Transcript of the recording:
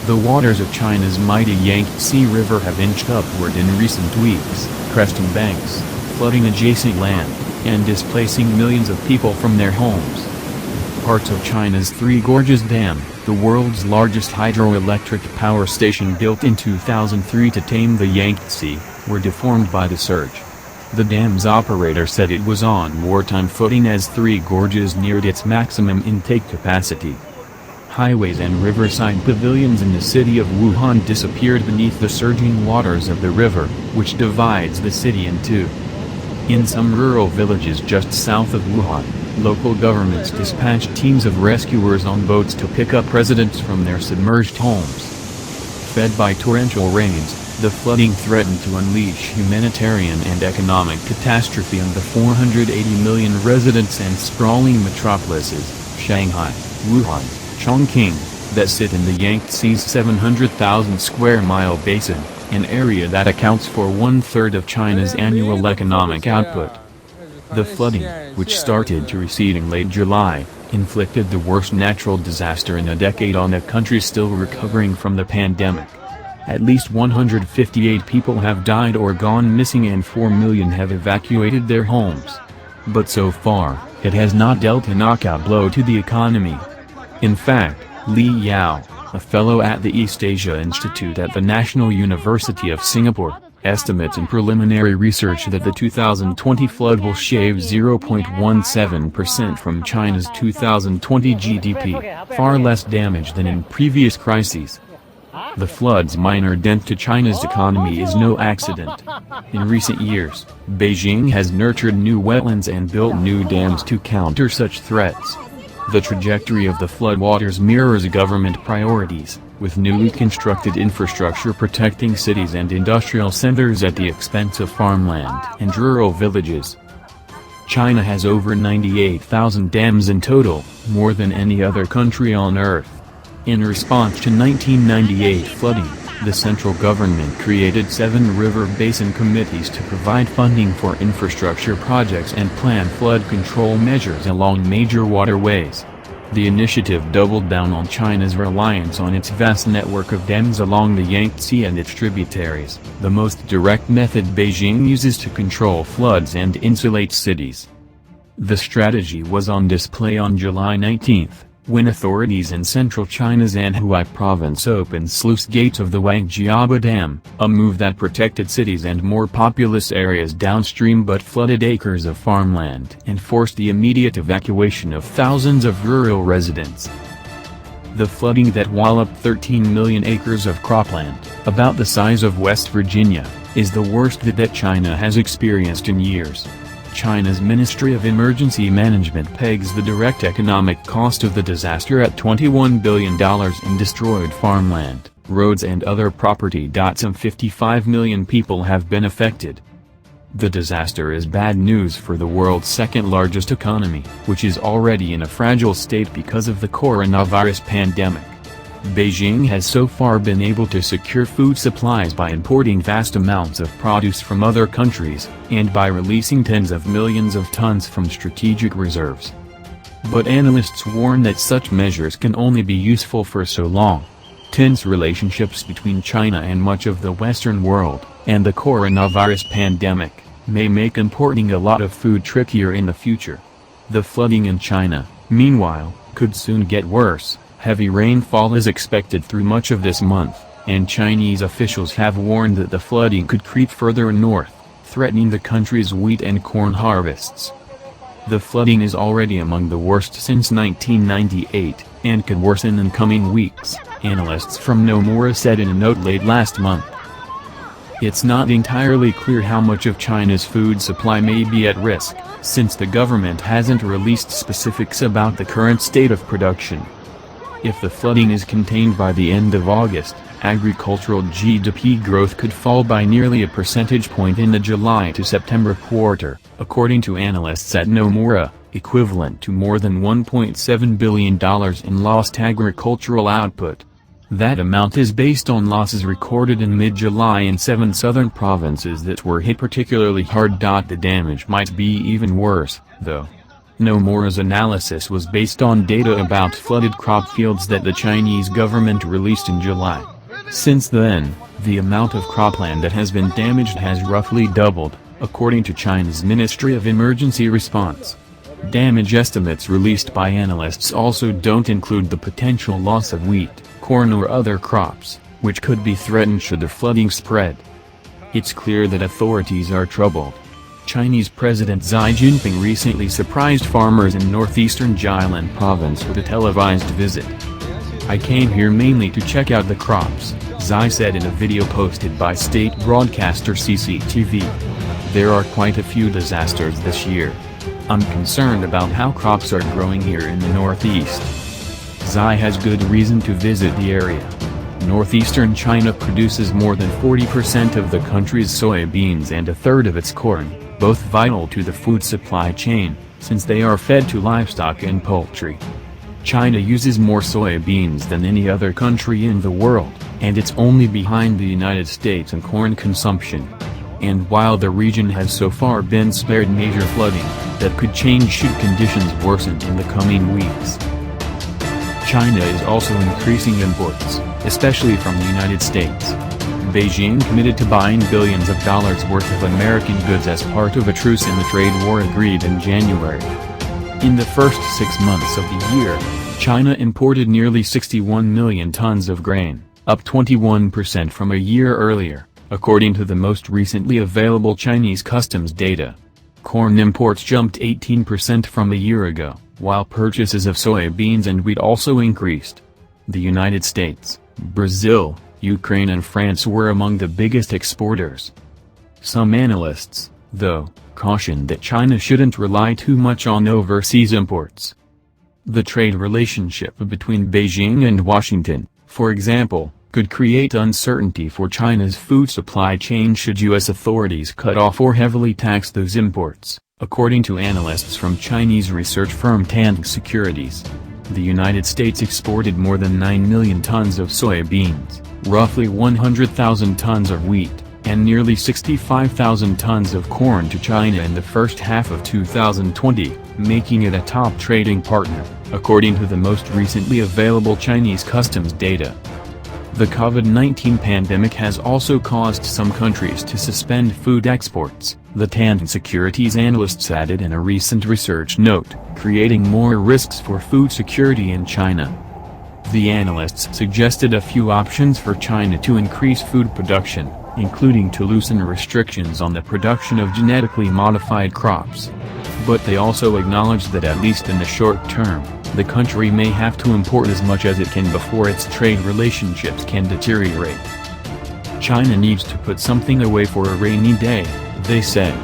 The waters of China's mighty Yangtze River have inched upward in recent weeks, cresting banks, flooding adjacent land, and displacing millions of people from their homes. Parts of China's Three Gorges Dam, the world's largest hydroelectric power station built in 2003 to tame the Yangtze, were deformed by the surge. The dam's operator said it was on wartime footing as Three Gorges neared its maximum intake capacity. Highways and riverside pavilions in the city of Wuhan disappeared beneath the surging waters of the river, which divides the city in two. In some rural villages just south of Wuhan, local governments dispatched teams of rescuers on boats to pick up residents from their submerged homes. Fed by torrential rains, the flooding threatened to unleash humanitarian and economic catastrophe on the 480 million residents and sprawling metropolises, Shanghai, Wuhan, Chongqing, that sit in the Yangtze's 700,000 square mile basin, an area that accounts for 1/3 of China's annual economic output. The flooding, which started to recede in late July, inflicted the worst natural disaster in a decade on a country still recovering from the pandemic. At least 158 people have died or gone missing and 4 million have evacuated their homes. But so far, it has not dealt a knockout blow to the economy. In fact, Li Yao, a fellow at the East Asia Institute at the National University of Singapore, estimates in preliminary research that the 2020 flood will shave 0.17% from China's 2020 GDP, far less damage than in previous crises. The flood's minor dent to China's economy is no accident. In recent years, Beijing has nurtured new wetlands and built new dams to counter such threats. The trajectory of the floodwaters mirrors government priorities, with newly constructed infrastructure protecting cities and industrial centers at the expense of farmland and rural villages. China has over 98,000 dams in total, more than any other country on Earth. In response to 1998 flooding, the central government created 7 river basin committees to provide funding for infrastructure projects and plan flood control measures along major waterways. The initiative doubled down on China's reliance on its vast network of dams along the Yangtze and its tributaries, the most direct method Beijing uses to control floods and insulate cities. The strategy was on display on July 19, when authorities in central China's Anhui province opened sluice gates of the Wangjiaba Dam, a move that protected cities and more populous areas downstream but flooded acres of farmland and forced the immediate evacuation of thousands of rural residents. The flooding that walloped 13 million acres of cropland, about the size of West Virginia, is the worst that China has experienced in years. China's Ministry of Emergency Management pegs the direct economic cost of the disaster at $21 billion in destroyed farmland, roads and other property. Some 55 million people have been affected. The disaster is bad news for the world's second-largest economy, which is already in a fragile state because of the coronavirus pandemic. Beijing has so far been able to secure food supplies by importing vast amounts of produce from other countries, and by releasing tens of millions of tons from strategic reserves. But analysts warn that such measures can only be useful for so long. Tense relationships between China and much of the Western world, and the coronavirus pandemic, may make importing a lot of food trickier in the future. The flooding in China, meanwhile, could soon get worse. Heavy rainfall is expected through much of this month, and Chinese officials have warned that the flooding could creep further north, threatening the country's wheat and corn harvests. The flooding is already among the worst since 1998, and could worsen in coming weeks, analysts from Nomura said in a note late last month. It's not entirely clear how much of China's food supply may be at risk, since the government hasn't released specifics about the current state of production. If the flooding is contained by the end of August, agricultural GDP growth could fall by nearly a percentage point in the July to September quarter, according to analysts at Nomura, equivalent to more than $1.7 billion in lost agricultural output. That amount is based on losses recorded in mid-July in 7 southern provinces that were hit particularly hard. The damage might be even worse, though. Nomura's analysis was based on data about flooded crop fields that the Chinese government released in July. Since then, the amount of cropland that has been damaged has roughly doubled, according to China's Ministry of Emergency Response. Damage estimates released by analysts also don't include the potential loss of wheat, corn or other crops, which could be threatened should the flooding spread. It's clear that authorities are troubled. Chinese President Xi Jinping recently surprised farmers in northeastern Jiangnan province with a televised visit. "I came here mainly to check out the crops," Xi said in a video posted by state broadcaster CCTV. "There are quite a few disasters this year. I'm concerned about how crops are growing here in the northeast." Xi has good reason to visit the area. Northeastern China produces more than 40% of the country's soybeans and a third of its corn, both vital to the food supply chain, since they are fed to livestock and poultry. China uses more soybeans than any other country in the world, and it's only behind the United States in corn consumption. And while the region has so far been spared major flooding, that could change should conditions worsen in the coming weeks. China is also increasing imports, especially from the United States. Beijing committed to buying billions of dollars worth of American goods as part of a truce in the trade war agreed in January. In the first 6 months of the year, China imported nearly 61 million tons of grain, up 21% from a year earlier, according to the most recently available Chinese customs data. Corn imports jumped 18% from a year ago, while purchases of soybeans and wheat also increased. The United States, Brazil, Ukraine and France were among the biggest exporters. Some analysts, though, cautioned that China shouldn't rely too much on overseas imports. The trade relationship between Beijing and Washington, for example, could create uncertainty for China's food supply chain should U.S. authorities cut off or heavily tax those imports, according to analysts from Chinese research firm Tang Securities. The United States exported more than 9 million tons of soybeans, roughly 100,000 tons of wheat, and nearly 65,000 tons of corn to China in the first half of 2020, making it a top trading partner, according to the most recently available Chinese customs data. The COVID-19 pandemic has also caused some countries to suspend food exports, the Tang Securities analysts added in a recent research note, creating more risks for food security in China. The analysts suggested a few options for China to increase food production, including to loosen restrictions on the production of genetically modified crops. But they also acknowledged that at least in the short term, the country may have to import as much as it can before its trade relationships can deteriorate. China needs to put something away for a rainy day, they said.